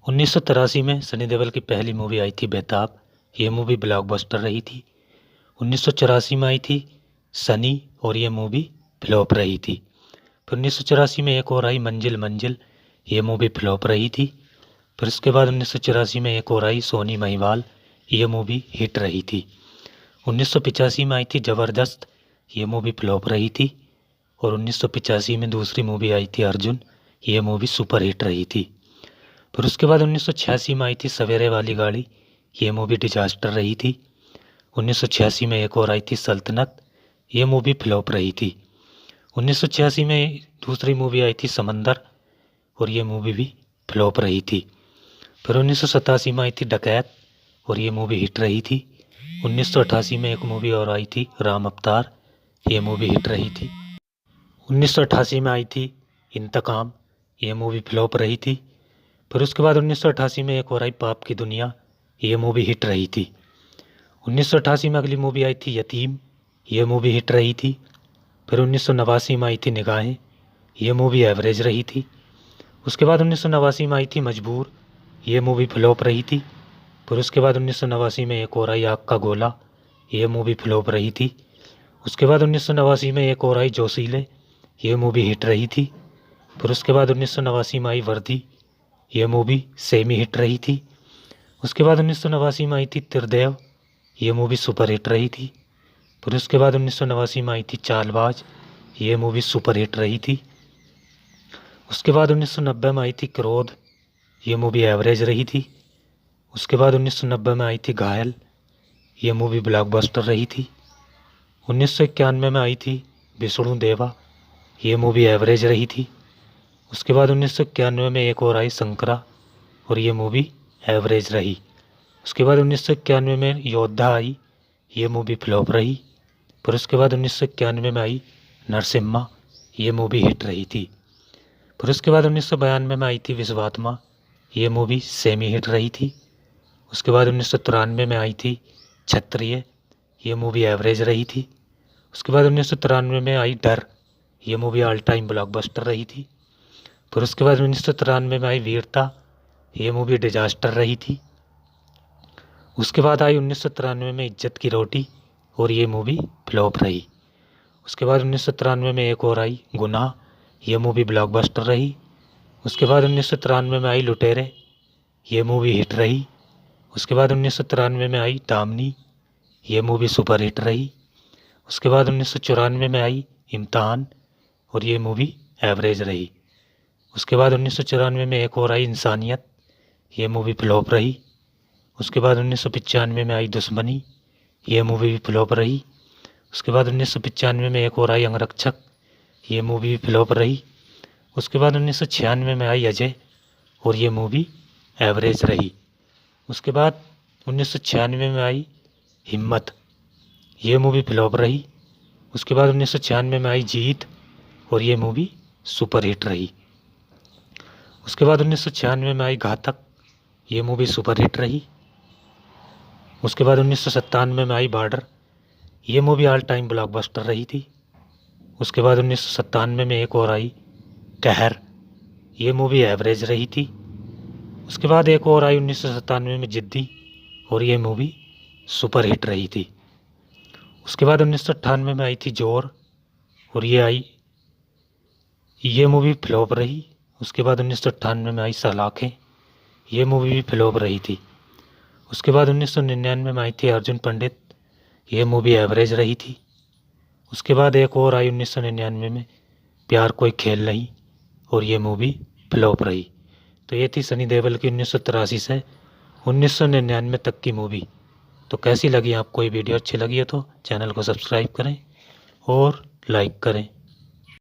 1983 में सनी देओल की पहली मूवी आई थी बेताब। ये मूवी ब्लॉकबस्टर रही थी। 1984 में आई थी सनी और ये मूवी फ्लॉप रही थी। फिर 1984 में एक और आई मंजिल मंजिल, ये मूवी फ्लॉप रही थी। फिर उसके बाद 1984 में एक और आई सोनी महिवाल, ये मूवी हिट रही थी। 1985 में आई थी ज़बरदस्त, ये मूवी फ्लॉप रही थी। और 1985 में दूसरी मूवी आई थी अर्जुन, ये मूवी सुपर हिट रही थी। फिर उसके बाद 1986 में आई थी सवेरे वाली गाड़ी, ये मूवी डिजास्टर रही थी। 1986 में एक और आई थी सल्तनत, ये मूवी फ्लॉप रही थी। 1986 में दूसरी मूवी आई थी समंदर और ये मूवी भी फ्लॉप रही थी। फिर 1987 में आई थी डकैत और ये मूवी हिट रही थी। 1988 में एक मूवी और आई थी राम अवतार, ये मूवी हिट रही थी। 1988 में आई थी इंतकाम, ये मूवी फ्लॉप रही थी। फिर उसके बाद 1988 में एक और आई पाप की दुनिया, ये मूवी हिट रही थी। 1988 में अगली मूवी आई थी यतीम, ये मूवी हिट रही थी। फिर 1989 में आई थी निगाहें, ये मूवी एवरेज रही थी। उसके बाद 1989 में आई थी मजबूर, ये मूवी फ्लॉप रही थी। फिर उसके बाद 1989 में एक और आई आग का गोला, ये मूवी फ्लॉप रही थी। उसके बाद 1989 में एक और आई जोशीले, ये मूवी हिट रही थी। फिर उसके बाद 1989 में आई वर्दी, ये मूवी सेमी हिट रही थी। उसके बाद 1989 में आई थी त्रिदेव, ये मूवी सुपर हिट रही थी। फिर उसके बाद 1989 में आई थी चालबाज, ये मूवी सुपर हिट रही थी। उसके बाद 1990 में आई थी क्रोध, ये मूवी एवरेज रही थी। उसके बाद 1990 में आई थी घायल, ये मूवी ब्लॉकबस्टर रही थी। 1991 में आई थी विष्णु देवा, ये मूवी एवरेज रही थी। उसके बाद 1991 में एक और आई शंकरा और ये मूवी एवरेज रही। उसके बाद 1991 में योद्धा आई, ये मूवी फ्लॉप रही। फिर उसके बाद 1991 में आई नरसिम्हा, ये मूवी हिट रही थी। फिर उसके बाद 1992 में आई थी विश्वात्मा, ये मूवी सेमी हिट रही थी। उसके बाद 1993 में आई थी क्षत्रिय, ये मूवी एवरेज रही थी। उसके बाद 1993 में आई डर, ये मूवी ऑल टाइम ब्लॉकबस्टर रही थी। फिर उसके बाद 1993 में आई वीरता, ये मूवी डिजास्टर रही थी। उसके बाद आई 1993 में इज्जत की रोटी और ये मूवी फ्लॉप रही। उसके बाद 1993 में एक और आई गुनाह, ये मूवी ब्लॉकबस्टर रही। उसके बाद 1993 में आई लुटेरे, ये मूवी हिट रही। उसके बाद 1993 में आई दामनी, ये मूवी सुपर हिट रही। उसके बाद 1994 में आई इम्तिहान और ये मूवी एवरेज रही। उसके बाद 1994 में एक और आई इंसानियत, ये मूवी फ्लॉप रही। उसके बाद 1995 में आई दुश्मनी, ये मूवी भी फ्लॉप रही। उसके बाद 1995 में एक और आई अंगरक्षक, ये मूवी भी फ्लॉप रही। उसके बाद 1996 में आई अजय और ये मूवी एवरेज रही। उसके बाद 1996 में आई हिम्मत, ये मूवी फ्लॉप रही। उसके बाद 1996 में आई जीत और ये मूवी सुपर हिट रही। उसके बाद 1996 में आई घातक, ये मूवी सुपर हिट रही। उसके बाद 1997 में आई बॉर्डर, ये मूवी ऑल टाइम ब्लॉकबस्टर रही थी। उसके बाद 1997 में एक और आई कहर, ये मूवी एवरेज रही थी। उसके बाद एक और आई 1997 में जिद्दी और ये मूवी सुपर हिट रही थी। उसके बाद 1998 में आई थी जोर और ये मूवी फ्लॉप रही। उसके बाद 1998 में आई सलाखें, ये मूवी भी फ्लॉप रही थी। उसके बाद 1999 में आई थी अर्जुन पंडित, ये मूवी एवरेज रही थी। उसके बाद एक और आई 1999 में प्यार कोई खेल नहीं और ये मूवी फ्लॉप रही। तो ये थी सनी देओल की 1983 से 1999 तक की मूवी। तो कैसी लगी आपको ये वीडियो? अच्छी लगी है तो चैनल को सब्सक्राइब करें और लाइक करें।